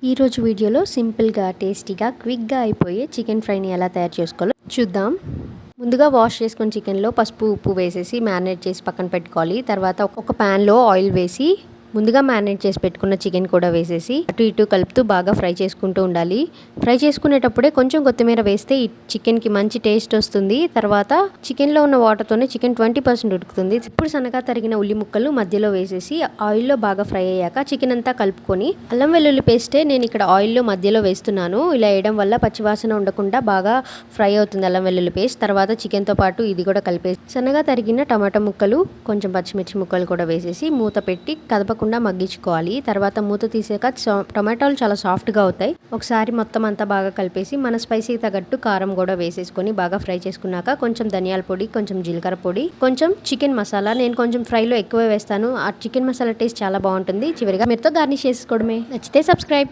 ఈరోజు వీడియోలో సింపుల్గా టేస్టీగా క్విక్గా అయిపోయే చికెన్ ఫ్రైని ఎలా తయారు చేసుకోవాలో చూద్దాం. ముందుగా వాష్ చేసుకున్న చికెన్లో పసుపు ఉప్పు వేసేసి మ్యారినేట్ చేసి పక్కన పెట్టుకోవాలి. తర్వాత ఒక ప్యాన్లో ఆయిల్ వేసి ముందుగా మ్యారినేట్ చేసి పెట్టుకున్న చికెన్ కూడా వేసేసి అటు ఇటు కలుపుతూ బాగా ఫ్రై చేసుకుంటూ ఉండాలి. ఫ్రై చేసుకునేటప్పుడే కొంచెం కొత్తిమీర వేస్తే ఈ చికెన్కి మంచి టేస్ట్ వస్తుంది. తర్వాత చికెన్లో ఉన్న వాటర్తోనే చికెన్ 20% ఉడుకుతుంది. ఇప్పుడు సన్నగా తరిగిన ఉల్లి ముక్కలు మధ్యలో వేసేసి ఆయిల్లో బాగా ఫ్రై అయ్యాక చికెన్ అంతా కలుపుకొని అల్లం వెల్లుల్లి పేస్టే నేను ఇక్కడ ఆయిల్లో మధ్యలో వేస్తున్నాను. ఇలా వేయడం వల్ల పచ్చివాసన ఉండకుండా బాగా ఫ్రై అవుతుంది అల్లం వెల్లుల్లి పేస్ట్. తర్వాత చికెన్తో పాటు ఇది కూడా కలిపేసి సన్నగా తరిగిన టమాటా ముక్కలు కొంచెం పచ్చిమిర్చి ముక్కలు కూడా వేసేసి మూత పెట్టి కదపకుండా మగ్గించుకోవాలి. తర్వాత మూత తీసాక టమాటాలు చాలా సాఫ్ట్గా అవుతాయి. ఒకసారి మొత్తం అంతా బాగా కలిపేసి మన స్పైసీకి తగ్గట్టు కారం కూడా వేసేసుకొని బాగా ఫ్రై చేసుకున్నాక కొంచెం ధనియాల పొడి, కొంచెం జీలకర్ర పొడి, కొంచెం చికెన్ మసాలా, నేను కొంచెం ఫ్రైలో ఎక్కువ వేస్తాను. ఆ చికెన్ మసాలా టేస్ట్ చాలా బాగుంటుంది. చివరిగా మీరుతో గార్నిష్ చేసుకోవడమే. నచ్చితే సబ్స్క్రైబ్.